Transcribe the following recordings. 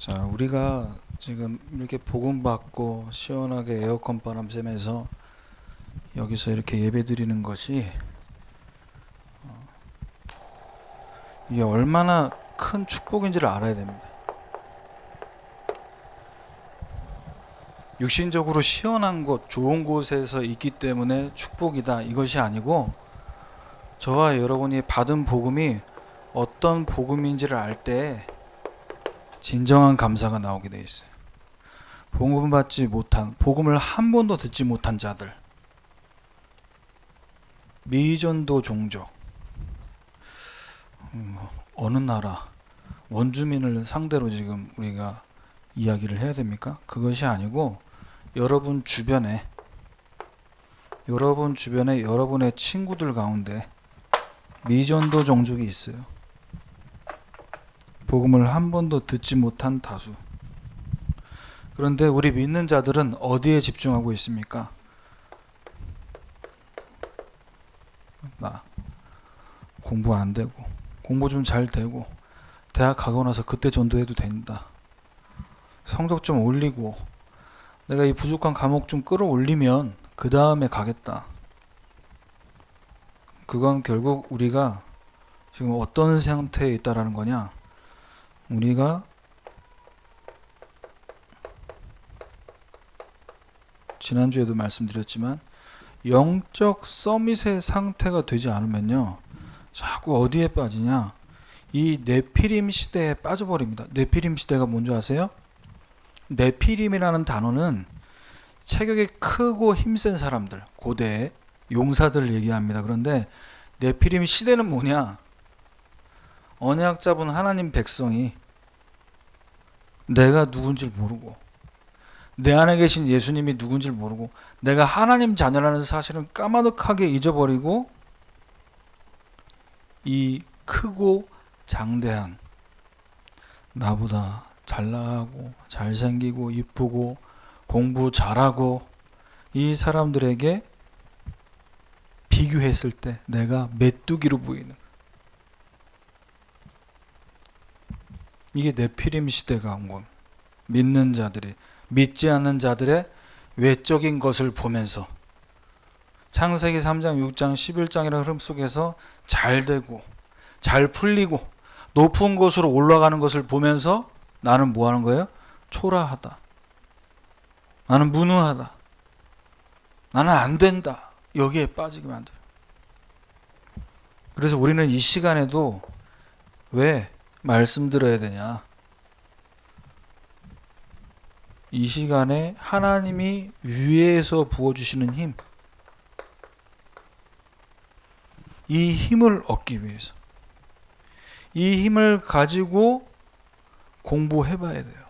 자, 우리가 지금 이렇게 복음 받고 시원하게 에어컨 바람 쐬면서 여기서 이렇게 예배 드리는 것이 이게 얼마나 큰 축복인지를 알아야 됩니다. 육신적으로 시원한 곳, 좋은 곳에서 있기 때문에 축복이다, 이것이 아니고 저와 여러분이 받은 복음이 어떤 복음인지를 알 때 진정한 감사가 나오게 돼 있어요. 복음 받지 못한, 복음을 한 번도 듣지 못한 자들, 미전도 종족, 어느 나라 원주민을 상대로 지금 우리가 이야기를 해야 됩니까? 그것이 아니고 여러분 주변에 여러분의 친구들 가운데 미전도 종족이 있어요. 복음을 한 번도 듣지 못한 다수. 그런데 우리 믿는 자들은 어디에 집중하고 있습니까? 나 공부 안 되고, 공부 좀 잘 되고, 대학 가고 나서 그때 전도해도 된다. 성적 좀 올리고, 내가 이 부족한 과목 좀 끌어올리면 그 다음에 가겠다. 그건 결국 우리가 지금 어떤 상태에 있다라는 거냐? 우리가 지난주에도 말씀드렸지만 영적 서밋의 상태가 되지 않으면요, 자꾸 어디에 빠지냐? 이 네피림 시대에 빠져버립니다. 네피림 시대가 뭔지 아세요? 네피림이라는 단어는 체격이 크고 힘센 사람들, 고대의 용사들을 얘기합니다. 그런데 네피림 시대는 뭐냐? 언약 잡은 하나님 백성이 내가 누군지 모르고, 내 안에 계신 예수님이 누군지 모르고, 내가 하나님 자녀라는 사실은 까마득하게 잊어버리고, 이 크고 장대한, 나보다 잘나가고 잘생기고 이쁘고 공부 잘하고 이 사람들에게 비교했을 때 내가 메뚜기로 보이는, 이게 네피림 시대가 온 겁니다. 믿는 자들이 믿지 않는 자들의 외적인 것을 보면서 창세기 3장, 6장, 11장이라는 흐름 속에서 잘 되고 잘 풀리고 높은 곳으로 올라가는 것을 보면서 나는 뭐 하는 거예요? 초라하다. 나는 무능하다. 나는 안 된다. 여기에 빠지게 만들어요. 그래서 우리는 이 시간에도 왜 말씀 들어야 되냐? 이 시간에 하나님이 위에서 부어주시는 힘, 이 힘을 얻기 위해서, 이 힘을 가지고 공부해봐야 돼요.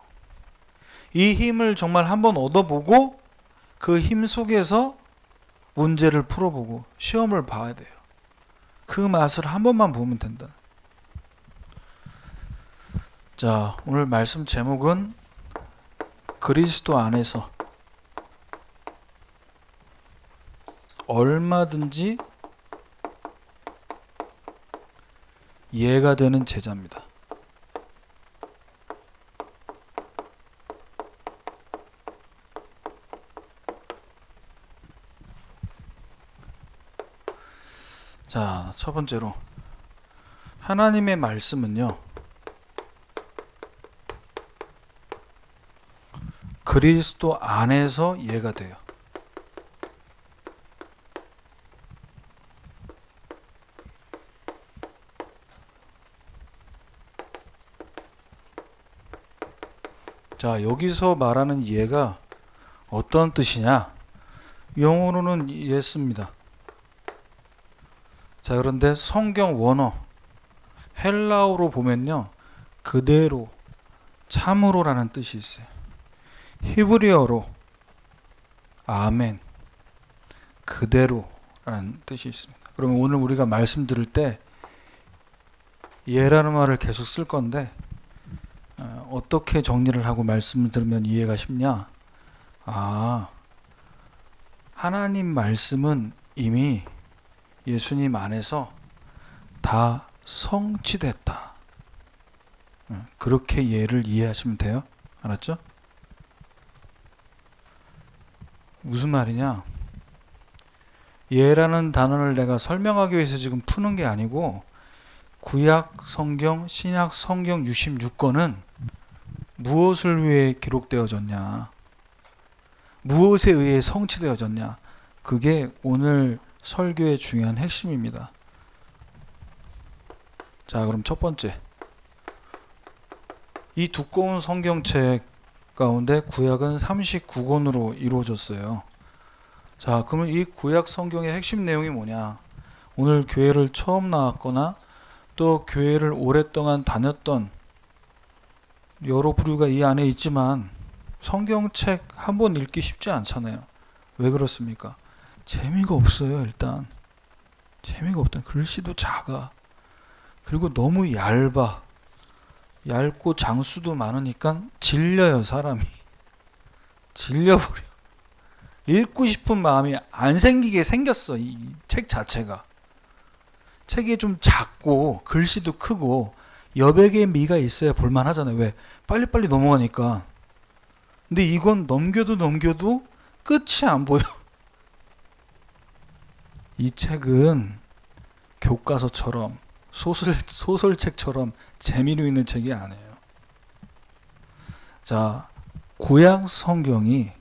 이 힘을 정말 한번 얻어보고 그 힘 속에서 문제를 풀어보고 시험을 봐야 돼요. 그 맛을 한 번만 보면 된다. 자, 오늘 말씀 제목은 그리스도 안에서 얼마든지 이해가 되는 제자입니다. 자, 첫 번째로 하나님의 말씀은요, 그리스도 안에서 이해가 돼요. 자, 여기서 말하는 이해가 어떤 뜻이냐? 영어로는 이해했습니다. 자, 그런데 성경 원어 헬라어로 보면요, 그대로, 참으로라는 뜻이 있어요. 히브리어로 아멘, 그대로라는 뜻이 있습니다. 그러면 오늘 우리가 말씀 들을 때 예라는 말을 계속 쓸 건데 어떻게 정리를 하고 말씀을 들으면 이해가 쉽냐? 아, 하나님 말씀은 이미 예수님 안에서 다 성취됐다. 그렇게 예를 이해하시면 돼요. 알았죠? 무슨 말이냐? 예라는 단어를 내가 설명하기 위해서 지금 푸는 게 아니고 구약 성경, 신약 성경 66권은 무엇을 위해 기록되어졌냐? 무엇에 의해 성취되어졌냐? 그게 오늘 설교의 중요한 핵심입니다. 자, 그럼 첫 번째. 이 두꺼운 성경책 가운데 구약은 39권으로 이루어졌어요. 자, 그러면 이 구약 성경의 핵심 내용이 뭐냐? 오늘 교회를 처음 나왔거나 또 교회를 오랫동안 다녔던 여러 부류가 이 안에 있지만 성경책 한 번 읽기 쉽지 않잖아요. 왜 그렇습니까? 재미가 없어요. 일단 재미가 없다. 글씨도 작아. 그리고 너무 얇고 장수도 많으니까 질려요. 사람이 질려버려. 읽고 싶은 마음이 안 생기게 생겼어. 이 책 자체가. 책이 좀 작고 글씨도 크고 여백의 미가 있어야 볼만하잖아요. 왜? 빨리빨리 넘어가니까. 근데 이건 넘겨도 끝이 안 보여. 이 책은 교과서처럼 소설책처럼 재미로 있는 책이 아니에요. 자, 구약 성경이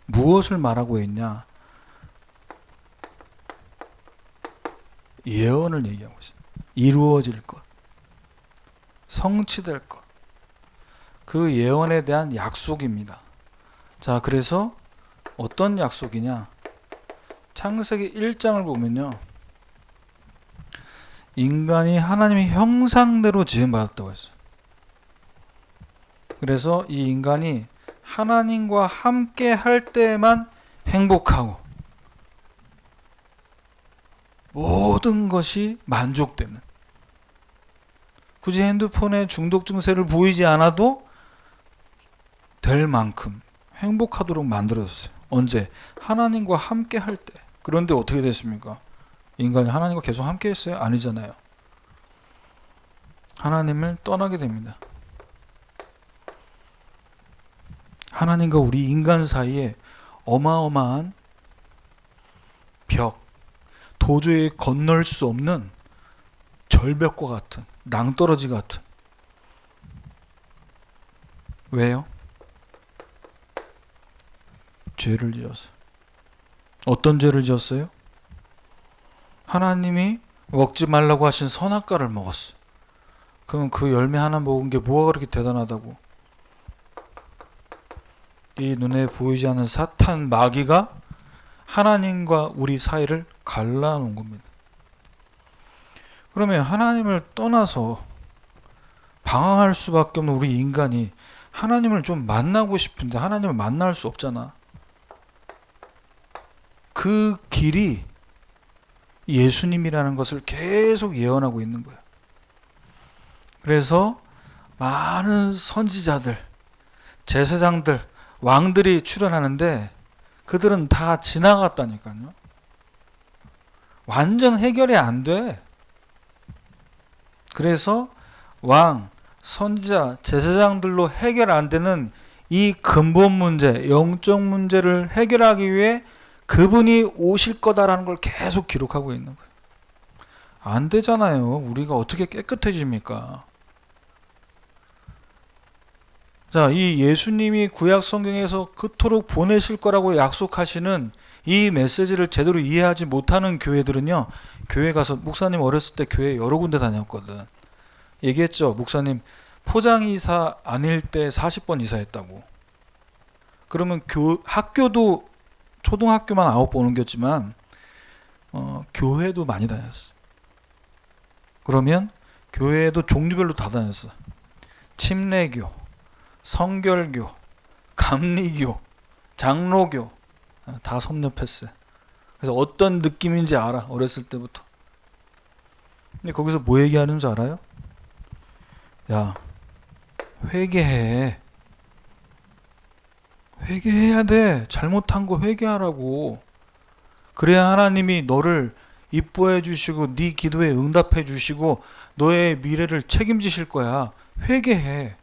무엇을 말하고 있냐? 예언을 얘기하고 있어요. 이루어질 것, 성취될 것. 그 예언에 대한 약속입니다. 자, 그래서 어떤 약속이냐? 창세기 1장을 보면요. 인간이 하나님의 형상대로 지음받았다고 했어요. 그래서 이 인간이 하나님과 함께 할 때만 행복하고 모든 것이 만족되는, 굳이 핸드폰에 중독 증세를 보이지 않아도 될 만큼 행복하도록 만들어졌어요. 언제? 하나님과 함께 할 때. 그런데 어떻게 됐습니까? 인간이 하나님과 계속 함께 했어요? 아니잖아요. 하나님을 떠나게 됩니다. 하나님과 우리 인간 사이에 어마어마한 벽, 도저히 건널 수 없는 절벽과 같은, 낭떠러지 같은. 왜요? 죄를 지었어요. 어떤 죄를 지었어요? 하나님이 먹지 말라고 하신 선악과를 먹었어요. 그럼 그 열매 하나 먹은 게 뭐가 그렇게 대단하다고? 이 눈에 보이지 않는 사탄 마귀가 하나님과 우리 사이를 갈라놓은 겁니다. 그러면 하나님을 떠나서 방황할 수밖에 없는 우리 인간이 하나님을 좀 만나고 싶은데 하나님을 만날 수 없잖아. 그 길이 예수님이라는 것을 계속 예언하고 있는 거예요. 그래서 많은 선지자들, 제사장들, 왕들이 출연하는데 그들은 다 지나갔다니까요. 완전 해결이 안 돼. 그래서 왕, 선지자, 제사장들로 해결 안 되는 이 근본 문제, 영적 문제를 해결하기 위해 그분이 오실 거다라는 걸 계속 기록하고 있는 거예요. 안 되잖아요. 우리가 어떻게 깨끗해집니까? 자, 이 예수님이 구약 성경에서 그토록 보내실 거라고 약속하시는 이 메시지를 제대로 이해하지 못하는 교회들은요, 교회 가서, 목사님 어렸을 때 교회 여러 군데 다녔거든. 얘기했죠. 목사님 포장이사 아닐 때 40번 이사했다고. 그러면 학교도 초등학교만 9번 옮겼지만 교회도 많이 다녔어. 그러면 교회도 종류별로 다 다녔어. 침례교, 성결교, 감리교, 장로교 다 섭렵했어요. 그래서 어떤 느낌인지 알아. 어렸을 때부터. 근데 거기서 뭐 얘기하는 줄 알아요? 야, 회개해. 회개해야 돼. 잘못한 거 회개하라고. 그래야 하나님이 너를 이뻐해 주시고 네 기도에 응답해 주시고 너의 미래를 책임지실 거야. 회개해.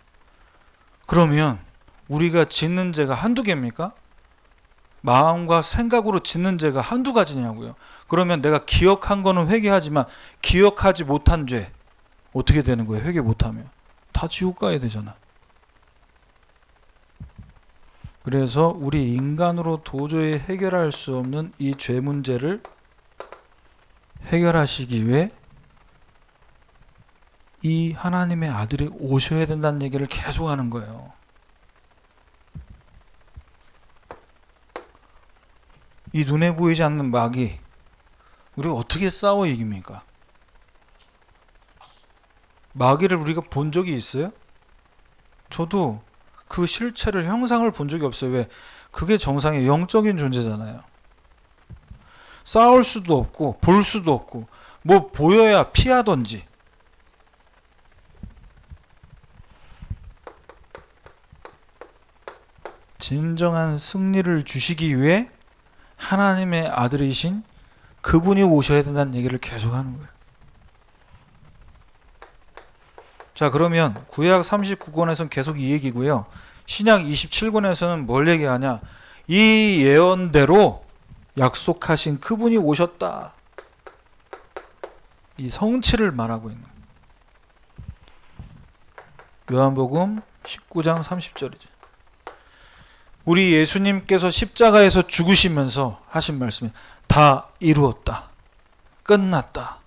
그러면 우리가 짓는 죄가 한두 개입니까? 마음과 생각으로 짓는 죄가 한두 가지냐고요. 그러면 내가 기억한 거는 회개하지만 기억하지 못한 죄 어떻게 되는 거예요? 회개 못하면 다 지옥 가야 되잖아. 그래서 우리 인간으로 도저히 해결할 수 없는 이 죄 문제를 해결하시기 위해 이 하나님의 아들이 오셔야 된다는 얘기를 계속 하는 거예요. 이 눈에 보이지 않는 마귀 우리가 어떻게 싸워 이깁니까? 마귀를 우리가 본 적이 있어요? 저도 그 실체를 형상을 본 적이 없어요. 왜? 그게 정상의 영적인 존재잖아요. 싸울 수도 없고 볼 수도 없고 뭐 보여야 피하던지. 진정한 승리를 주시기 위해 하나님의 아들이신 그분이 오셔야 된다는 얘기를 계속하는 거예요. 자, 그러면 구약 39권에서는 계속 이 얘기고요. 신약 27권에서는 뭘 얘기하냐? 이 예언대로 약속하신 그분이 오셨다. 이 성취를 말하고 있는 거예요. 요한복음 19장 30절이죠. 우리 예수님께서 십자가에서 죽으시면서 하신 말씀이 다 이루었다. 끝났다.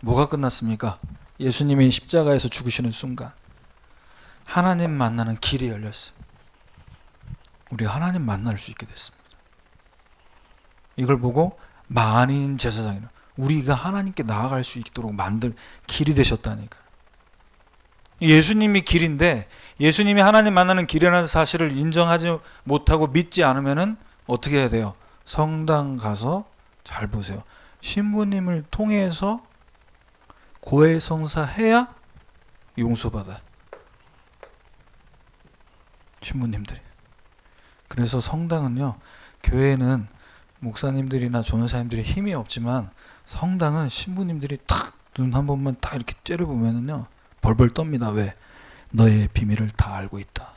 뭐가 끝났습니까? 예수님이 십자가에서 죽으시는 순간 하나님 만나는 길이 열렸어요. 우리 하나님 만날 수 있게 됐습니다. 이걸 보고 만인 제사장이라 우리가 하나님께 나아갈 수 있도록 만들 길이 되셨다니까. 예수님이 길인데 예수님이 하나님 만나는 길이라는 사실을 인정하지 못하고 믿지 않으면은 어떻게 해야 돼요? 성당 가서 잘 보세요. 신부님을 통해서 고해성사 해야 용서받아요. 신부님들이. 그래서 성당은요, 교회는 목사님들이나 전사님들이 힘이 없지만 성당은 신부님들이 탁 눈 한 번만 딱 이렇게 째려보면은요 벌벌 떱니다. 왜? 너의 비밀을 다 알고 있다.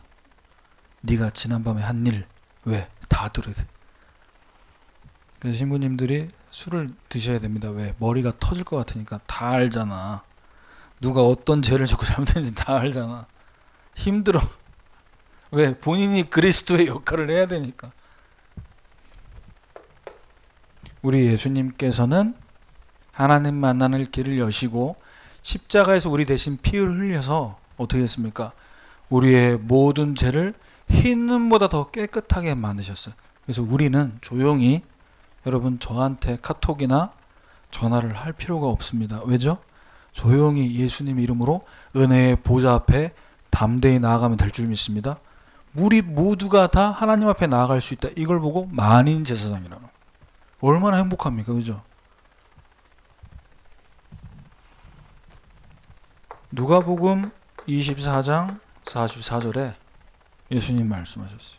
네가 지난밤에 한 일 왜? 다 들으대. 그래서 신부님들이 술을 드셔야 됩니다. 왜? 머리가 터질 것 같으니까 다 알잖아. 누가 어떤 죄를 짓고 잘못했는지 다 알잖아. 힘들어. 왜? 본인이 그리스도의 역할을 해야 되니까. 우리 예수님께서는 하나님 만나는 길을 여시고 십자가에서 우리 대신 피를 흘려서 어떻게 했습니까? 우리의 모든 죄를 흰 눈보다 더 깨끗하게 만드셨어요. 그래서 우리는 조용히 여러분 저한테 카톡이나 전화를 할 필요가 없습니다. 왜죠? 조용히 예수님 이름으로 은혜의 보좌 앞에 담대히 나아가면 될 줄 믿습니다. 우리 모두가 다 하나님 앞에 나아갈 수 있다. 이걸 보고 만인 제사장이라는 거예요. 얼마나 행복합니까? 그죠? 누가복음 24장 44절에 예수님 말씀하셨어요.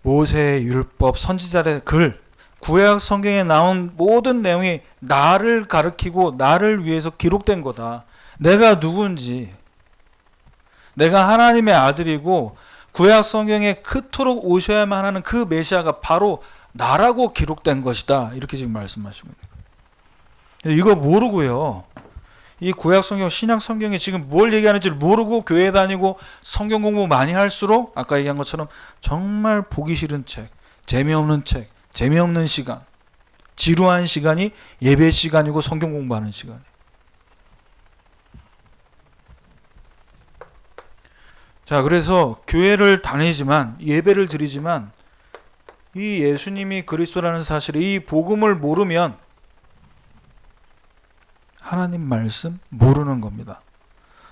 모세의 율법, 선지자의 글, 구약 성경에 나온 모든 내용이 나를 가리키고 나를 위해서 기록된 거다. 내가 누군지, 내가 하나님의 아들이고 구약 성경에 그토록 오셔야만 하는 그 메시아가 바로 나라고 기록된 것이다. 이렇게 지금 말씀하시고 있는 거예요. 이거 모르고요. 이 구약 성경, 신약 성경에 지금 뭘 얘기하는지 모르고 교회 다니고 성경 공부 많이 할수록 아까 얘기한 것처럼 정말 보기 싫은 책, 재미없는 책, 재미없는 시간, 지루한 시간이 예배 시간이고 성경 공부하는 시간이에요. 자, 그래서 교회를 다니지만 예배를 드리지만 이 예수님이 그리스도라는 사실, 이 복음을 모르면 하나님 말씀 모르는 겁니다.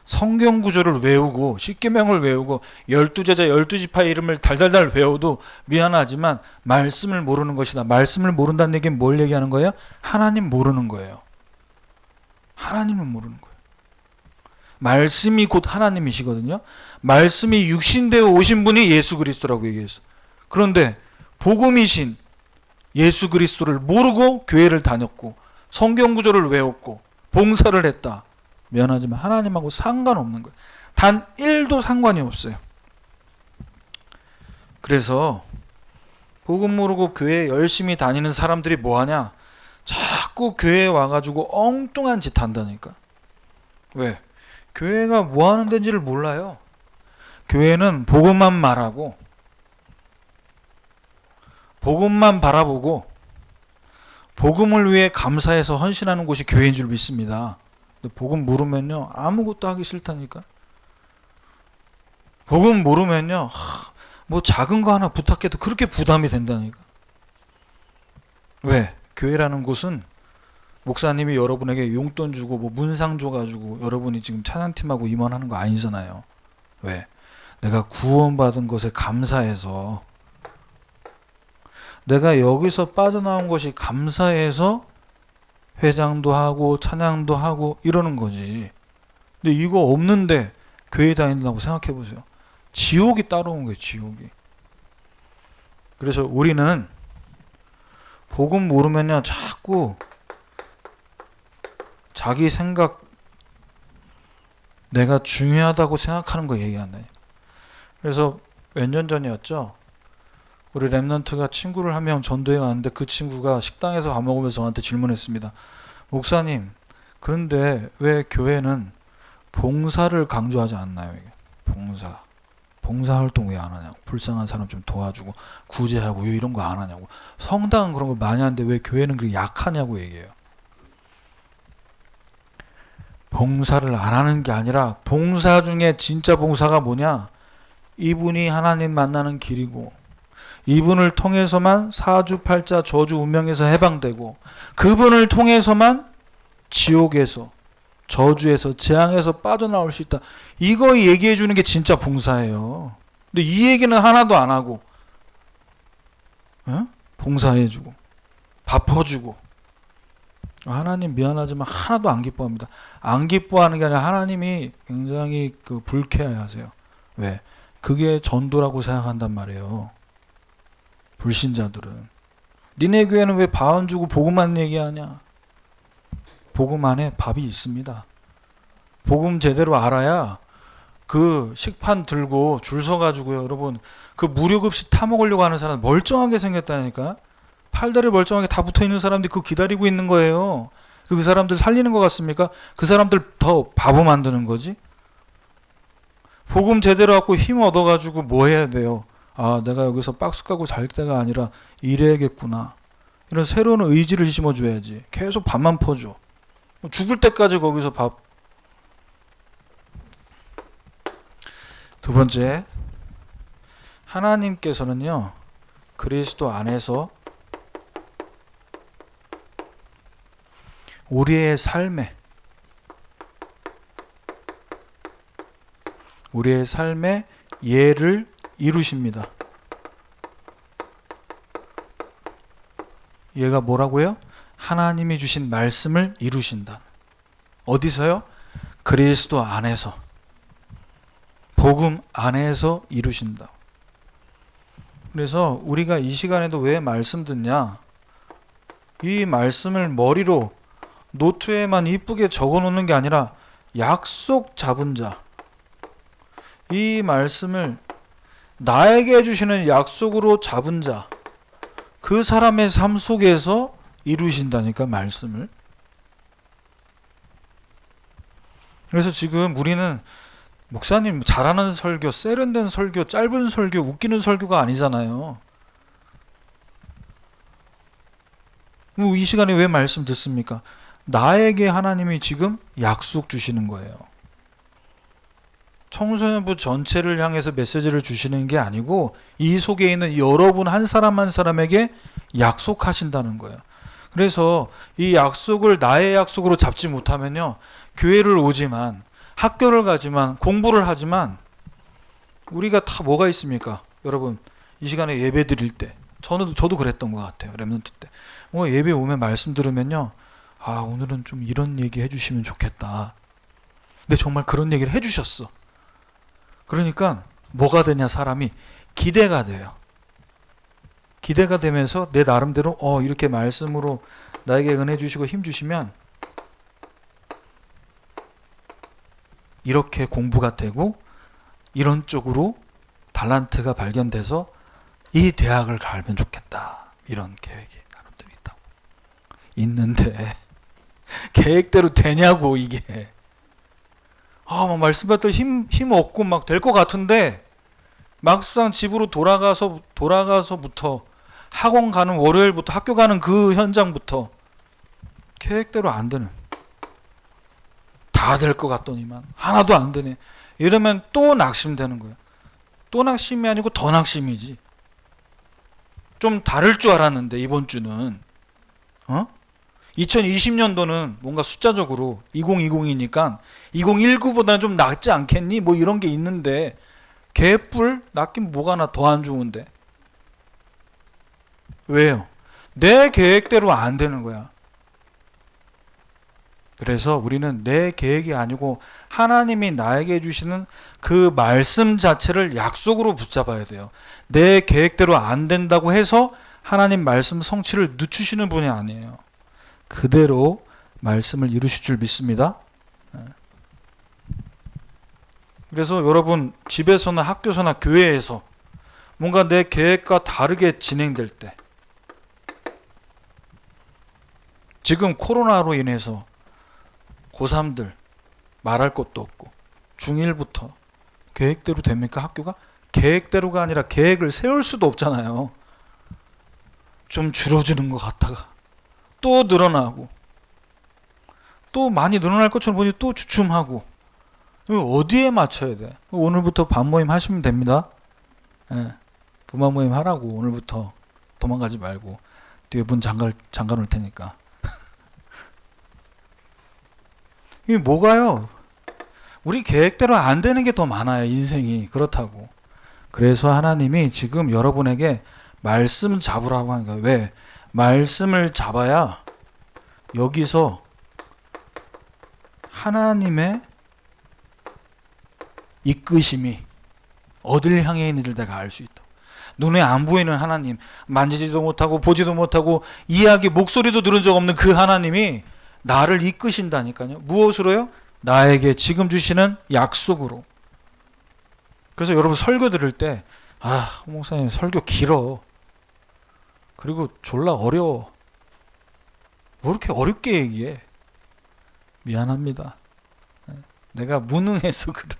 성경 구절을 외우고 십계명을 외우고 12제자 12지파의 이름을 달달달 외워도 미안하지만 말씀을 모르는 것이다. 말씀을 모른다는 얘기는 뭘 얘기하는 거예요? 하나님 모르는 거예요. 하나님을 모르는 거예요. 말씀이 곧 하나님이시거든요. 말씀이 육신되어 오신 분이 예수 그리스도라고 얘기했어요. 그런데 복음이신 예수 그리스도를 모르고 교회를 다녔고 성경 구절을 외웠고 봉사를 했다. 미안하지만 하나님하고 상관없는 거예요. 단 1도 상관이 없어요. 그래서 복음 모르고 교회 열심히 다니는 사람들이 뭐하냐? 자꾸 교회에 와가지고 엉뚱한 짓 한다니까. 왜? 교회가 뭐 하는 데인지를 몰라요. 교회는 복음만 말하고 복음만 바라보고 복음을 위해 감사해서 헌신하는 곳이 교회인 줄 믿습니다. 근데 복음 모르면요 아무것도 하기 싫다니까. 복음 모르면요 뭐 작은 거 하나 부탁해도 그렇게 부담이 된다니까. 왜? 교회라는 곳은 목사님이 여러분에게 용돈 주고 뭐 문상 줘가지고 여러분이 지금 찬양팀하고 임원하는 거 아니잖아요. 왜? 내가 구원받은 것에 감사해서, 내가 여기서 빠져나온 것이 감사해서 회장도 하고 찬양도 하고 이러는 거지. 근데 이거 없는데 교회 다닌다고 생각해 보세요. 지옥이 따라온 거예요, 지옥이. 그래서 우리는 복음 모르면요 자꾸 자기 생각, 내가 중요하다고 생각하는 거 얘기한다. 그래서 몇 년 전이었죠. 우리 랩넌트가 친구를 한 명 전도해 왔는데 그 친구가 식당에서 밥 먹으면서 저한테 질문했습니다. 목사님, 그런데 왜 교회는 봉사를 강조하지 않나요? 봉사 활동 왜 안 하냐고. 불쌍한 사람 좀 도와주고 구제하고 이런 거 안 하냐고. 성당은 그런 거 많이 하는데 왜 교회는 그렇게 약하냐고 얘기해요. 봉사를 안 하는 게 아니라 봉사 중에 진짜 봉사가 뭐냐? 이분이 하나님 만나는 길이고 이분을 통해서만 사주팔자 저주 운명에서 해방되고 그분을 통해서만 지옥에서 저주에서 재앙에서 빠져나올 수 있다. 이거 얘기해 주는 게 진짜 봉사예요. 근데 이 얘기는 하나도 안 하고 봉사해 주고 밥 퍼주고 하나님 미안하지만 하나도 안 기뻐합니다. 안 기뻐하는 게 아니라 하나님이 굉장히 불쾌해하세요. 왜? 그게 전도라고 생각한단 말이에요. 불신자들은. 니네 교회는 왜 밥 안 주고 복음만 얘기하냐? 복음 안에 밥이 있습니다. 복음 제대로 알아야 그 식판 들고 줄 서가지고요, 여러분. 그 무료급식 타먹으려고 하는 사람 멀쩡하게 생겼다니까. 팔다리 멀쩡하게 다 붙어있는 사람들이 그거 기다리고 있는 거예요. 그 사람들 살리는 것 같습니까? 그 사람들 더 바보 만드는 거지. 복음 제대로 갖고 힘 얻어가지고 뭐 해야 돼요? 아, 내가 여기서 박스 까고 잘 때가 아니라 일해야겠구나. 이런 새로운 의지를 심어줘야지. 계속 밥만 퍼줘. 죽을 때까지 거기서 밥. 두 번째, 하나님께서는요 그리스도 안에서 우리의 삶에 예를 이루십니다. 얘가 뭐라고요? 하나님이 주신 말씀을 이루신다. 어디서요? 그리스도 안에서. 복음 안에서 이루신다. 그래서 우리가 이 시간에도 왜 말씀 듣냐? 이 말씀을 머리로 노트에만 이쁘게 적어 놓는 게 아니라 약속 잡은 자, 이 말씀을 나에게 해주시는 약속으로 잡은 자, 그 사람의 삶 속에서 이루신다니까, 말씀을. 그래서 지금 우리는 목사님 잘하는 설교, 세련된 설교, 짧은 설교, 웃기는 설교가 아니잖아요. 이 시간에 왜 말씀 듣습니까? 나에게 하나님이 지금 약속 주시는 거예요. 청소년부 전체를 향해서 메시지를 주시는 게 아니고 이 속에 있는 여러분 한 사람 한 사람에게 약속하신다는 거예요. 그래서 이 약속을 나의 약속으로 잡지 못하면요, 교회를 오지만, 학교를 가지만, 공부를 하지만 우리가 다 뭐가 있습니까? 여러분, 이 시간에 예배 드릴 때 저도 그랬던 것 같아요. 랩넌트 때 예배 오면 말씀 들으면요, 아, 오늘은 좀 이런 얘기 해주시면 좋겠다. 근데 정말 그런 얘기를 해주셨어. 그러니까 뭐가 되냐, 사람이 기대가 돼요. 기대가 되면서 내 나름대로 이렇게 말씀으로 나에게 은혜 주시고 힘 주시면 이렇게 공부가 되고 이런 쪽으로 달란트가 발견돼서 이 대학을 가면 좋겠다. 이런 계획이 나름대로 있다고. 있는데 계획대로 되냐고 이게. 막 말씀받던 힘 없고 막 될 것 같은데 막상 집으로 돌아가서부터 학원 가는 월요일부터 학교 가는 그 현장부터 계획대로 안 되는. 다 될 것 같더니만 하나도 안 되네. 이러면 또 낙심되는 거예요. 또 낙심이 아니고 더 낙심이지. 좀 다를 줄 알았는데 이번 주는 2020년도는 뭔가 숫자적으로 2020이니까 2019보다는 좀 낫지 않겠니? 뭐 이런 게 있는데 개뿔 낫긴 뭐가 나 더 안 좋은데. 왜요? 내 계획대로 안 되는 거야. 그래서 우리는 내 계획이 아니고 하나님이 나에게 주시는 그 말씀 자체를 약속으로 붙잡아야 돼요. 내 계획대로 안 된다고 해서 하나님 말씀 성취를 늦추시는 분이 아니에요. 그대로 말씀을 이루실 줄 믿습니다. 그래서 여러분 집에서나 학교에서나 교회에서 뭔가 내 계획과 다르게 진행될 때, 지금 코로나로 인해서 고3들 말할 것도 없고 중1부터 계획대로 됩니까? 학교가? 계획대로가 아니라 계획을 세울 수도 없잖아요. 좀 줄어드는 것 같다가 또 늘어나고 또 많이 늘어날 것처럼 보니 또 주춤하고. 어디에 맞춰야 돼? 오늘부터 반모임 하시면 됩니다. 부모 모임 하라고. 오늘부터 도망가지 말고 뒤에 문 잠가 놓을 테니까. 이게 뭐가요? 우리 계획대로 안 되는 게 더 많아요. 인생이 그렇다고. 그래서 하나님이 지금 여러분에게 말씀 잡으라고 하는 거예요. 왜? 말씀을 잡아야 여기서 하나님의 이끄심이 어딜 향해 있는지를 내가 알 수 있다. 눈에 안 보이는 하나님, 만지지도 못하고 보지도 못하고 이야기 목소리도 들은 적 없는 그 하나님이 나를 이끄신다니까요. 무엇으로요? 나에게 지금 주시는 약속으로. 그래서 여러분 설교 들을 때 목사님 설교 길어. 그리고 졸라 어려워. 뭐 이렇게 어렵게 얘기해. 미안합니다. 내가 무능해서 그래.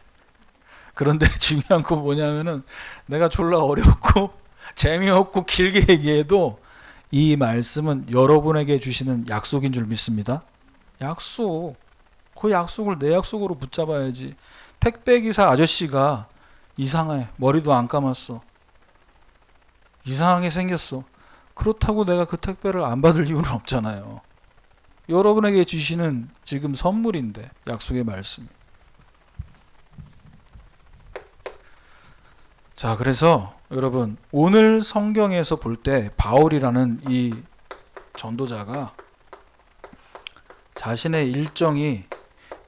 그런데 중요한 건 뭐냐면은 내가 졸라 어렵고 재미없고 길게 얘기해도 이 말씀은 여러분에게 주시는 약속인 줄 믿습니다. 약속. 그 약속을 내 약속으로 붙잡아야지. 택배기사 아저씨가 이상해. 머리도 안 감았어. 이상하게 생겼어. 그렇다고 내가 그 택배를 안 받을 이유는 없잖아요. 여러분에게 주시는 지금 선물인데, 약속의 말씀. 자, 그래서 여러분 오늘 성경에서 볼 때 바울이라는 이 전도자가 자신의 일정이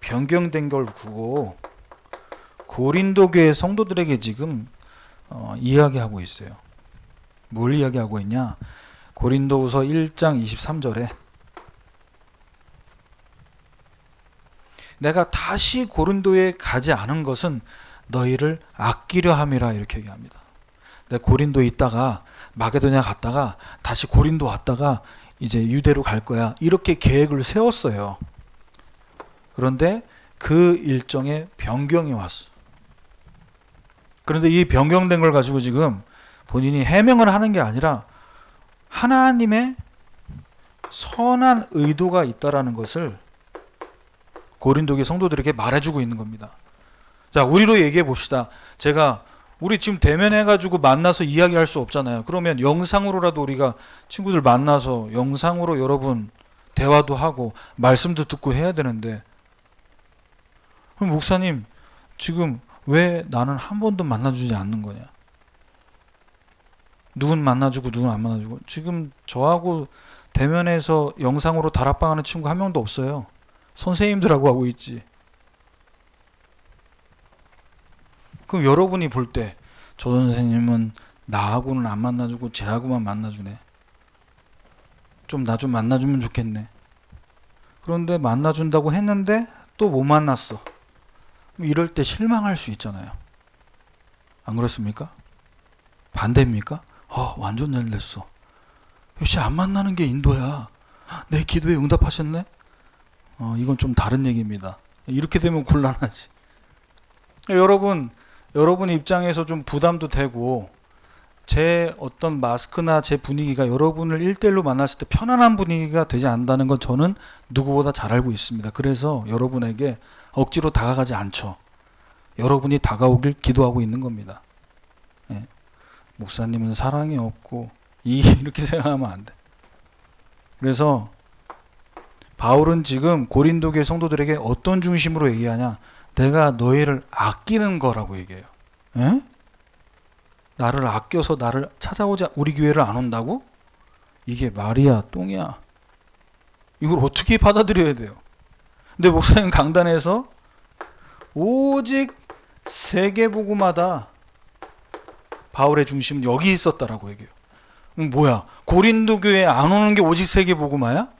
변경된 걸 보고 고린도 교회 성도들에게 지금 이야기하고 있어요. 뭘 이야기하고 있냐? 고린도후서 1장 23절에 내가 다시 고린도에 가지 않은 것은 너희를 아끼려 함이라 이렇게 얘기합니다. 내가 고린도에 있다가 마게도냐 갔다가 다시 고린도 왔다가 이제 유대로 갈 거야. 이렇게 계획을 세웠어요. 그런데 그 일정에 변경이 왔어. 그런데 이 변경된 걸 가지고 지금 본인이 해명을 하는 게 아니라 하나님의 선한 의도가 있다라는 것을 고린도교 성도들에게 말해주고 있는 겁니다. 자, 우리로 얘기해 봅시다. 우리 지금 대면해가지고 만나서 이야기할 수 없잖아요. 그러면 영상으로라도 우리가 친구들 만나서 영상으로 여러분 대화도 하고 말씀도 듣고 해야 되는데, 그럼 목사님 지금 왜 나는 한 번도 만나주지 않는 거냐? 누군 만나주고 누군 안 만나주고. 지금 저하고 대면해서 영상으로 다락방하는 친구 한 명도 없어요. 선생님들하고 하고 있지. 그럼 여러분이 볼 때 저 선생님은 나하고는 안 만나주고 쟤하고만 만나주네. 좀 나 좀 만나주면 좋겠네. 그런데 만나준다고 했는데 또 못 만났어. 이럴 때 실망할 수 있잖아요. 안 그렇습니까? 반대입니까? 완전 잘됐어. 역시 안 만나는 게 인도야. 내 기도에 응답하셨네? 이건 좀 다른 얘기입니다. 이렇게 되면 곤란하지. 여러분 입장에서 좀 부담도 되고, 제 어떤 마스크나 제 분위기가 여러분을 1대1로 만났을 때 편안한 분위기가 되지 않는다는 건 저는 누구보다 잘 알고 있습니다. 그래서 여러분에게 억지로 다가가지 않죠. 여러분이 다가오길 기도하고 있는 겁니다. 예. 목사님은 사랑이 없고 이렇게 생각하면 안 돼. 그래서 바울은 지금 고린도 교회 성도들에게 어떤 중심으로 얘기하냐? 내가 너희를 아끼는 거라고 얘기해요. 예? 나를 아껴서 나를 찾아오자 우리 교회를 안 온다고? 이게 말이야 똥이야. 이걸 어떻게 받아들여야 돼요? 근데 목사님 강단에서 오직 세계복음마다 바울의 중심은 여기 있었다라고 얘기해요. 뭐야? 고린도 교회에 안 오는 게 오직 세계복음화야?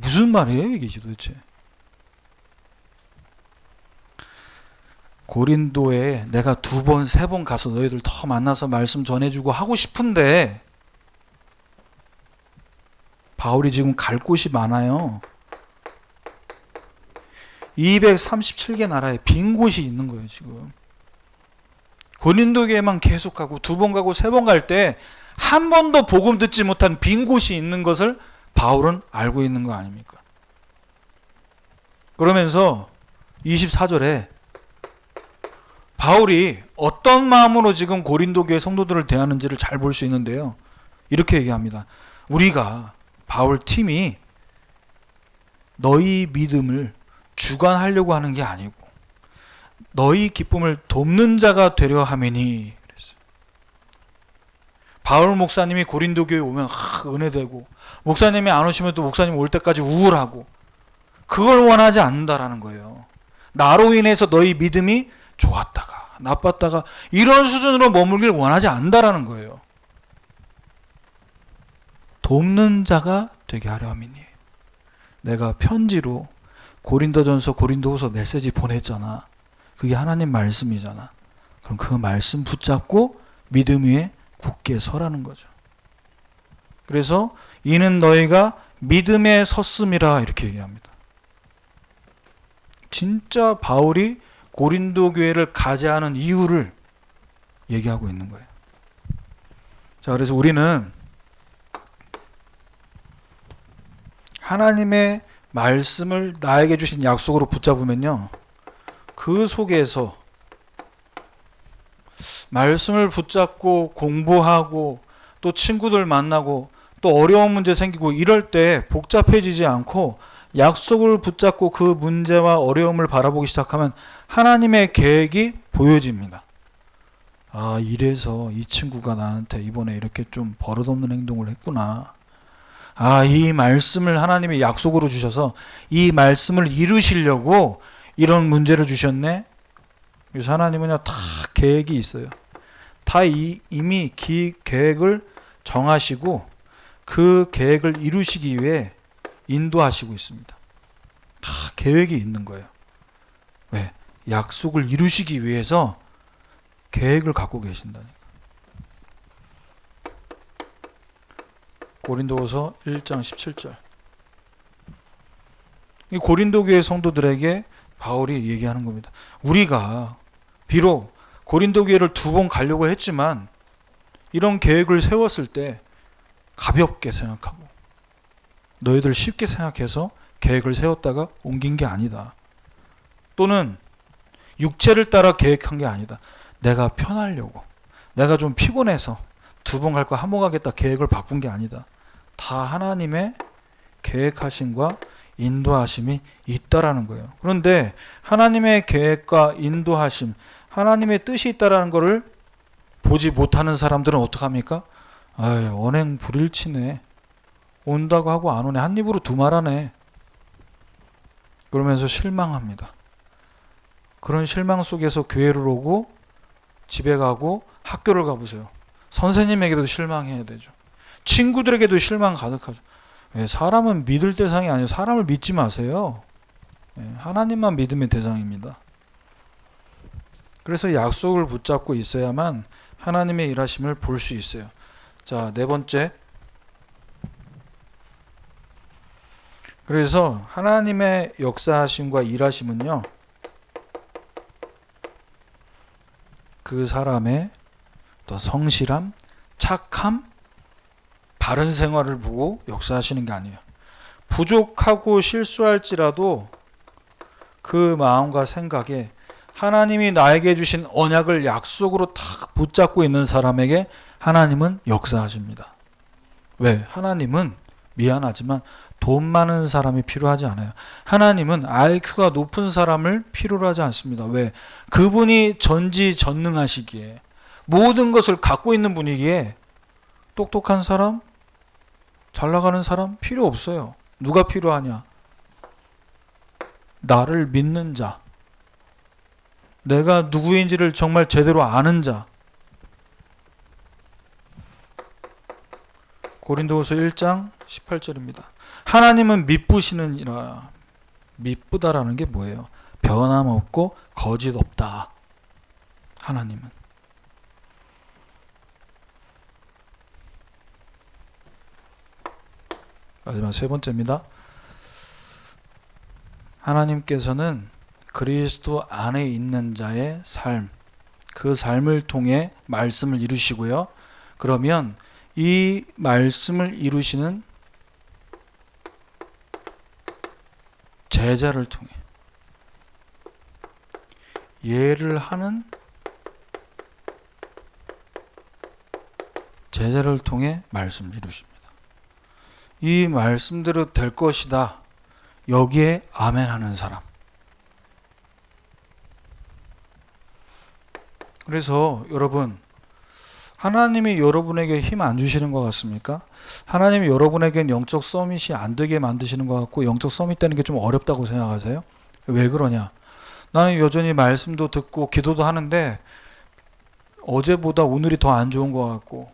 무슨 말이에요 이게 도대체? 고린도에 내가 2번, 3번 가서 너희들 더 만나서 말씀 전해주고 하고 싶은데 바울이 지금 갈 곳이 많아요. 237개 나라에 빈 곳이 있는 거예요 지금. 고린도 교회만 계속 가고 2번 가고 3번 갈 때 한 번도 복음 듣지 못한 빈 곳이 있는 것을 바울은 알고 있는 거 아닙니까? 그러면서 24절에 바울이 어떤 마음으로 지금 고린도 교회 성도들을 대하는지를 잘 볼 수 있는데요. 이렇게 얘기합니다. 우리가 바울 팀이 너희 믿음을 주관하려고 하는 게 아니고 너희 기쁨을 돕는 자가 되려 함이니 그랬어요. 바울 목사님이 고린도 교회에 오면 은혜되고 목사님이 안 오시면 또 목사님 올 때까지 우울하고 그걸 원하지 않는다라는 거예요. 나로 인해서 너희 믿음이 좋았다가 나빴다가 이런 수준으로 머물길 원하지 않는다라는 거예요. 돕는 자가 되게 하려 함이니. 내가 편지로 고린도전서 고린도후서 메시지 보냈잖아. 그게 하나님 말씀이잖아. 그럼 그 말씀 붙잡고 믿음 위에 굳게 서라는 거죠. 그래서 이는 너희가 믿음에 섰음이라 이렇게 얘기합니다. 진짜 바울이 고린도 교회를 가지하는 이유를 얘기하고 있는 거예요. 자, 그래서 우리는 하나님의 말씀을 나에게 주신 약속으로 붙잡으면요, 그 속에서 말씀을 붙잡고 공부하고 또 친구들 만나고 또 어려운 문제 생기고 이럴 때 복잡해지지 않고 약속을 붙잡고 그 문제와 어려움을 바라보기 시작하면 하나님의 계획이 보여집니다. 이래서 이 친구가 나한테 이번에 이렇게 좀 버릇없는 행동을 했구나. 이 말씀을 하나님이 약속으로 주셔서 이 말씀을 이루시려고 이런 문제를 주셨네. 그래서 하나님은요, 다 계획이 있어요. 다 이미 계획을 정하시고 그 계획을 이루시기 위해 인도하시고 있습니다. 다 계획이 있는 거예요. 왜? 약속을 이루시기 위해서 계획을 갖고 계신다니까. 고린도후서 1장 17절. 이 고린도 교회 성도들에게 바울이 얘기하는 겁니다. 우리가 비록 고린도 교회를 2번 가려고 했지만 이런 계획을 세웠을 때 가볍게 생각하고 너희들 쉽게 생각해서 계획을 세웠다가 옮긴 게 아니다. 또는 육체를 따라 계획한 게 아니다. 내가 편하려고, 내가 좀 피곤해서 2번 갈 거 1번 가겠다 계획을 바꾼 게 아니다. 다 하나님의 계획하심과 인도하심이 있다라는 거예요. 그런데 하나님의 계획과 인도하심, 하나님의 뜻이 있다라는 것을 보지 못하는 사람들은 어떡합니까? 언행 불일치네. 온다고 하고 안 오네. 한 입으로 2말 그러면서 실망합니다. 그런 실망 속에서 교회를 오고 집에 가고 학교를 가보세요. 선생님에게도 실망해야 되죠. 친구들에게도 실망 가득하죠. 왜? 사람은 믿을 대상이 아니에요. 사람을 믿지 마세요. 하나님만 믿음의 대상입니다. 그래서 약속을 붙잡고 있어야만 하나님의 일하심을 볼 수 있어요. 자, 네 번째. 그래서 하나님의 역사하심과 일하심은요, 그 사람의 또 성실함, 착함, 바른 생활을 보고 역사하시는 게 아니에요. 부족하고 실수할지라도 그 마음과 생각에 하나님이 나에게 주신 언약을 약속으로 탁 붙잡고 있는 사람에게 하나님은 역사하십니다. 왜? 하나님은 미안하지만 돈 많은 사람이 필요하지 않아요. 하나님은 IQ가 높은 사람을 필요로 하지 않습니다. 왜? 그분이 전지전능하시기에 모든 것을 갖고 있는 분이기에 똑똑한 사람, 잘 나가는 사람 필요 없어요. 누가 필요하냐? 나를 믿는 자, 내가 누구인지를 정말 제대로 아는 자. 고린도후서 1장 18절입니다. 하나님은 미쁘시느니라. 미쁘다라는 게 뭐예요? 변함없고 거짓 없다. 하나님은. 마지막 세 번째입니다. 하나님께서는 그리스도 안에 있는 자의 삶, 그 삶을 통해 말씀을 이루시고요. 그러면 이 말씀을 이루시는 제자를 통해 예를 하는 제자를 통해 말씀을 이루십니다. 이 말씀대로 될 것이다. 여기에 아멘 하는 사람. 그래서 여러분, 하나님이 여러분에게 힘 안 주시는 것 같습니까? 하나님이 여러분에겐 영적 서밋이 안 되게 만드시는 것 같고 영적 서밋 되는 게 좀 어렵다고 생각하세요? 왜 그러냐? 나는 여전히 말씀도 듣고 기도도 하는데 어제보다 오늘이 더 안 좋은 것 같고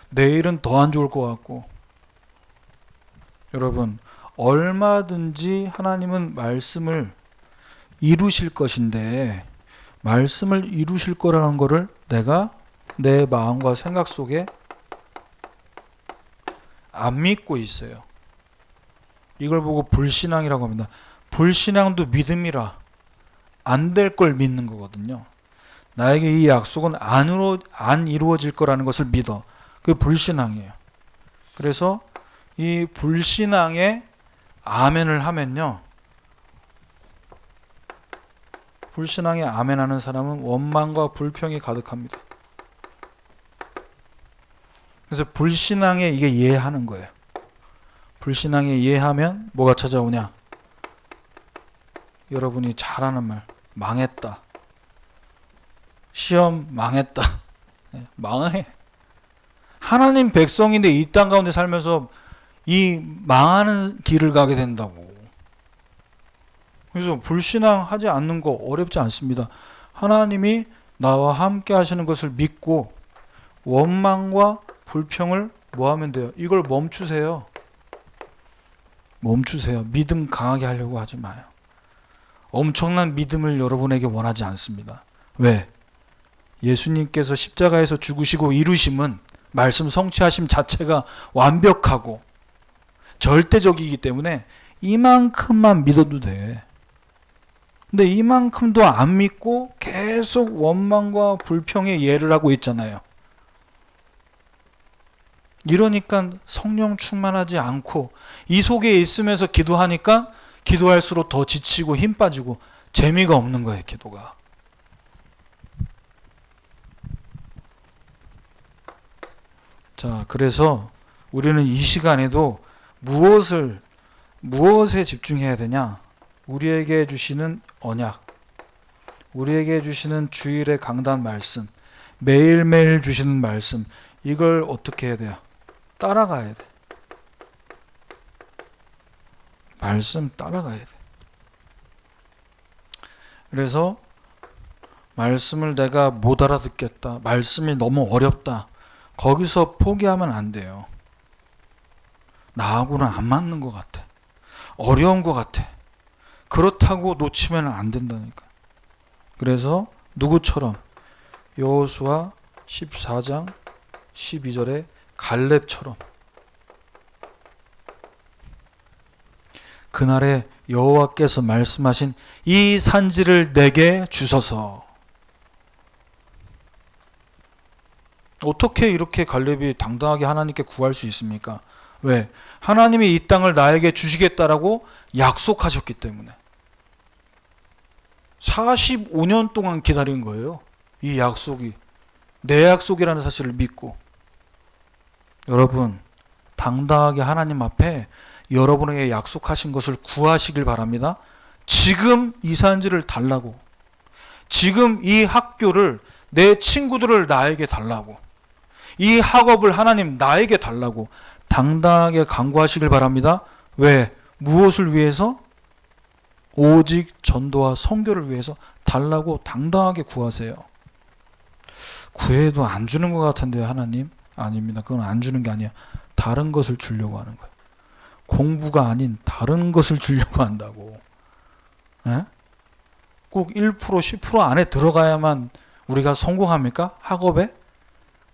내일은 더 안 좋을 것 같고. 여러분, 얼마든지 하나님은 말씀을 이루실 것인데 말씀을 이루실 거라는 거를 내가 내 마음과 생각 속에 안 믿고 있어요. 이걸 보고 불신앙이라고 합니다. 불신앙도 믿음이라 안 될 걸 믿는 거거든요. 나에게 이 약속은 안 이루어질 거라는 것을 믿어. 그게 불신앙이에요. 그래서 이 불신앙에 아멘을 하면요, 불신앙에 아멘하는 사람은 원망과 불평이 가득합니다. 그래서 불신앙에 이게 이해하는 거예요. 불신앙에 이해하면 뭐가 찾아오냐? 여러분이 잘하는 말, 망했다. 시험 망했다. 망해. 하나님 백성인데 이 땅 가운데 살면서 이 망하는 길을 가게 된다고. 그래서 불신앙하지 않는 거 어렵지 않습니다. 하나님이 나와 함께 하시는 것을 믿고 원망과 불평을 뭐 하면 돼요? 이걸 멈추세요. 멈추세요. 믿음 강하게 하려고 하지 마요. 엄청난 믿음을 여러분에게 원하지 않습니다. 왜? 예수님께서 십자가에서 죽으시고 이루심은 말씀 성취하심 자체가 완벽하고 절대적이기 때문에 이만큼만 믿어도 돼. 근데 이만큼도 안 믿고 계속 원망과 불평에 예를 하고 있잖아요. 이러니까 성령 충만하지 않고 이 속에 있으면서 기도하니까 기도할수록 더 지치고 힘 빠지고 재미가 없는 거예요, 기도가. 자, 그래서 우리는 이 시간에도 무엇에 집중해야 되냐? 우리에게 주시는 언약, 우리에게 주시는 주일의 강단 말씀, 매일매일 주시는 말씀, 이걸 어떻게 해야 돼요? 따라가야 돼. 말씀 따라가야 돼. 그래서 말씀을 내가 못 알아듣겠다. 말씀이 너무 어렵다. 거기서 포기하면 안 돼요. 나하고는 안 맞는 것 같아. 어려운 것 같아. 그렇다고 놓치면 안 된다니까. 그래서 누구처럼? 여호수아 14장 12절에 갈렙처럼 그날에 여호와께서 말씀하신 이 산지를 내게 주소서. 어떻게 이렇게 갈렙이 당당하게 하나님께 구할 수 있습니까? 왜? 하나님이 이 땅을 나에게 주시겠다라고 약속하셨기 때문에. 45년 동안 기다린 거예요. 이 약속이. 내 약속이라는 사실을 믿고. 여러분, 당당하게 하나님 앞에 여러분에게 약속하신 것을 구하시길 바랍니다. 지금 이 산지를 달라고. 지금 이 학교를, 내 친구들을 나에게 달라고. 이 학업을 하나님 나에게 달라고 당당하게 간구하시길 바랍니다. 왜? 무엇을 위해서? 오직 전도와 선교를 위해서 달라고 당당하게 구하세요. 구해도 안 주는 것 같은데요, 하나님? 아닙니다. 그건 안 주는 게 아니야. 다른 것을 주려고 하는 거예요. 공부가 아닌 다른 것을 주려고 한다고. 에? 꼭 1%, 10% 안에 들어가야만 우리가 성공합니까? 학업에?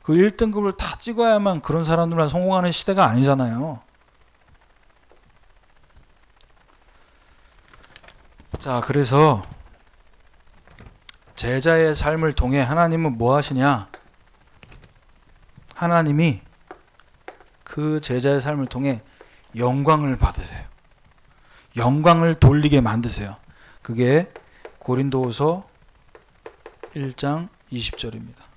그 1등급을 다 찍어야만 그런 사람들만 성공하는 시대가 아니잖아요. 자, 그래서 제자의 삶을 통해 하나님은 뭐 하시냐? 하나님이 그 제자의 삶을 통해 영광을 받으세요. 영광을 돌리게 만드세요. 그게 고린도후서 1장 20절입니다.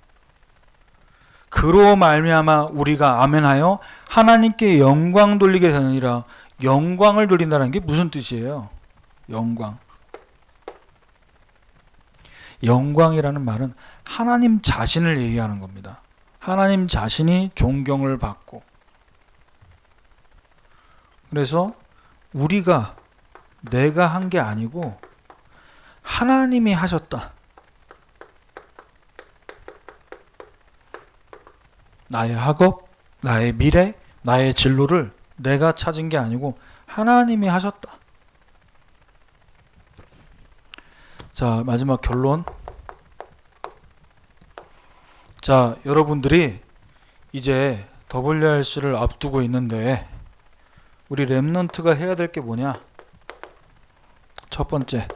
그로 말미암아 우리가 아멘하여 하나님께 영광 돌리게 되느니라. 영광을 돌린다는 게 무슨 뜻이에요? 영광. 영광이라는 말은 하나님 자신을 얘기하는 겁니다. 하나님 자신이 존경을 받고. 그래서 우리가 내가 한 게 아니고 하나님이 하셨다. 나의 학업, 나의 미래, 나의 진로를 내가 찾은 게 아니고 하나님이 하셨다. 자, 마지막 결론. 자, 여러분들이 이제 WRC를 앞두고 있는데 우리 랩넌트가 해야 될 게 뭐냐? 첫 번째,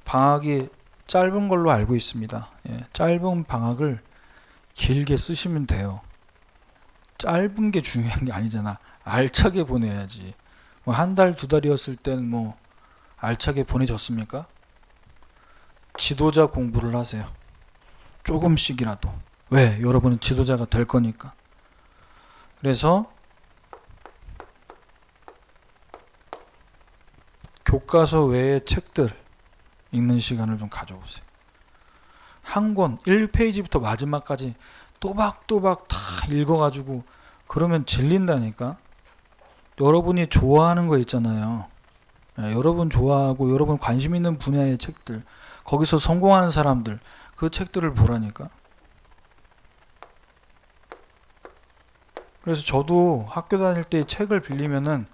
방학이 짧은 걸로 알고 있습니다. 짧은 방학을 길게 쓰시면 돼요. 짧은 게 중요한 게 아니잖아. 알차게 보내야지. 뭐 한 달, 두 달이었을 땐 뭐 알차게 보내졌습니까? 지도자 공부를 하세요. 조금씩이라도. 왜? 여러분은 지도자가 될 거니까. 그래서 교과서 외의 책들 읽는 시간을 좀 가져보세요. 한 권 1페이지부터 마지막까지 또박또박 다 읽어가지고 그러면 질린다니까. 여러분이 좋아하는 거 있잖아요. 여러분 좋아하고 여러분 관심 있는 분야의 책들, 거기서 성공하는 사람들, 그 책들을 보라니까. 그래서 저도 학교 다닐 때 책을 빌리면은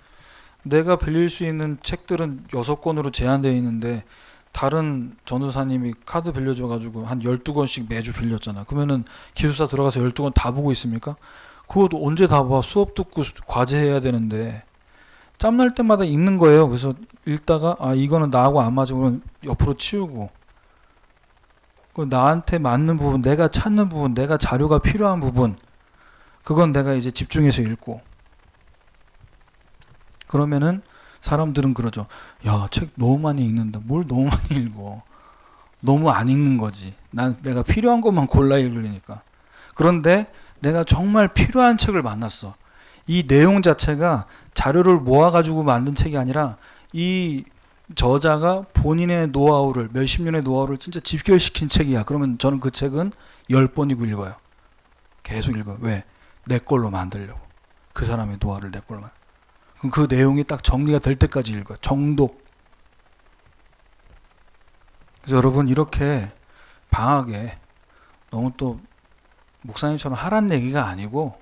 내가 빌릴 수 있는 책들은 6권으로 제한되어 있는데 다른 전도사님이 카드 빌려줘가지고 한 12권씩 매주 빌렸잖아. 그러면은 기숙사 들어가서 12권 다 보고 있습니까? 그것도 언제 다 봐. 수업 듣고 과제해야 되는데 짬날 때마다 읽는 거예요. 그래서 읽다가 이거는 나하고 안 맞으면 옆으로 치우고, 나한테 맞는 부분, 내가 찾는 부분, 내가 자료가 필요한 부분, 그건 내가 이제 집중해서 읽고. 그러면은 사람들은 그러죠. 야, 책 너무 많이 읽는다. 뭘 너무 많이 읽어. 너무 안 읽는 거지. 내가 필요한 것만 골라 읽으려니까. 그런데 내가 정말 필요한 책을 만났어. 이 내용 자체가 자료를 모아가지고 만든 책이 아니라 이 저자가 본인의 노하우를, 몇십 년의 노하우를 진짜 집결시킨 책이야. 그러면 저는 그 책은 10번이고 읽어요. 계속 읽어요. 왜? 내 걸로 만들려고. 그 사람의 노하우를 내 걸로 만들려고. 그럼 그 내용이 딱 정리가 될 때까지 읽어요. 정독. 그래서 여러분 이렇게 방학에 너무 또 목사님처럼 하란 얘기가 아니고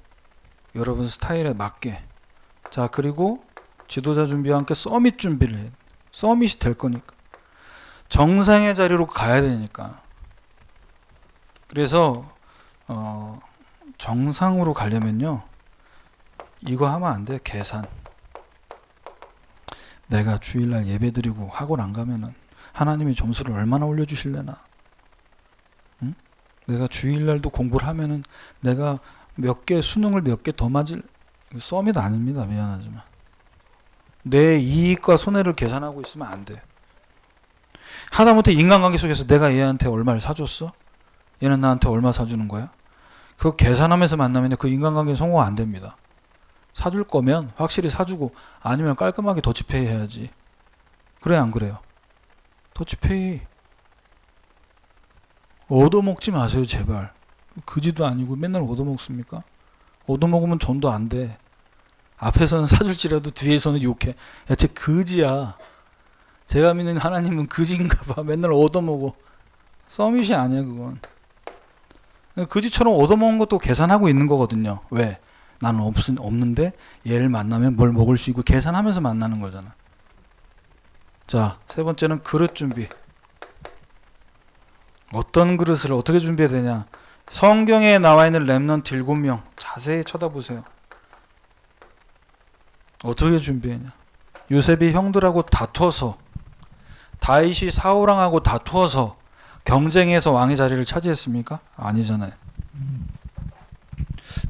여러분 스타일에 맞게, 자 그리고 지도자 준비와 함께 서밋 준비를 해요. 서밋이 될 거니까 정상의 자리로 가야 되니까. 그래서 정상으로 가려면요 이거 하면 안 돼. 계산. 내가 주일날 예배드리고 학원 안 가면은 하나님이 점수를 얼마나 올려주실래나. 응? 내가 주일날도 공부를 하면은 내가 수능을 몇 개 더 맞을. 썸이 아닙니다. 미안하지만 내 이익과 손해를 계산하고 있으면 안 돼. 하다못해 인간관계 속에서 내가 얘한테 얼마를 사줬어? 얘는 나한테 얼마 사주는 거야? 그거 계산하면서 만나면 그 인간관계 성공 안 됩니다. 사줄 거면 확실히 사주고, 아니면 깔끔하게 더치페이 해야지. 그래 안 그래요? 더치페이. 얻어먹지 마세요 제발. 그지도 아니고 맨날 얻어먹습니까? 얻어먹으면 전도 안 돼. 앞에서는 사줄지라도 뒤에서는 욕해. 야, 쟤 그지야. 제가 믿는 하나님은 그지인가 봐. 맨날 얻어먹어. 서밋이 아니야 그건. 그지처럼 얻어먹은 것도 계산하고 있는 거거든요. 왜? 나는 없는데 얘를 만나면 뭘 먹을 수 있고 계산하면서 만나는 거잖아. 자, 세 번째는 그릇 준비. 어떤 그릇을 어떻게 준비해야 되냐. 성경에 나와 있는 렘넌트 7명 자세히 쳐다보세요. 어떻게 준비했냐. 요셉이 형들하고 다투어서, 다윗이 사울왕하고 다투어서 경쟁해서 왕의 자리를 차지했습니까? 아니잖아요.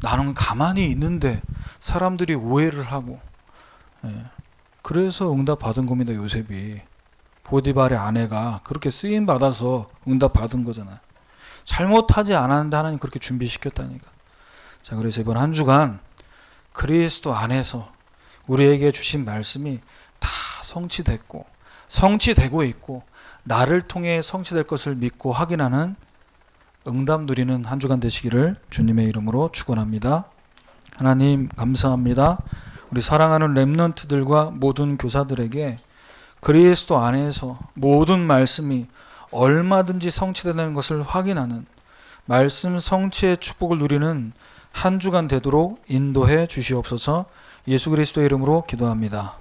나는 가만히 있는데 사람들이 오해를 하고, 그래서 응답 받은 겁니다. 요셉이 보디발의 아내가 그렇게 쓰임 받아서 응답 받은 거잖아요. 잘못하지 않았는데 하나님 그렇게 준비시켰다니까. 자, 그래서 이번 한 주간 그리스도 안에서 우리에게 주신 말씀이 다 성취되고 있고 나를 통해 성취될 것을 믿고 확인하는 응답 누리는 한 주간 되시기를 주님의 이름으로 축원합니다. 하나님 감사합니다. 우리 사랑하는 렘넌트들과 모든 교사들에게 그리스도 안에서 모든 말씀이 얼마든지 성취되는 것을 확인하는 말씀 성취의 축복을 누리는 한 주간 되도록 인도해 주시옵소서. 예수 그리스도의 이름으로 기도합니다.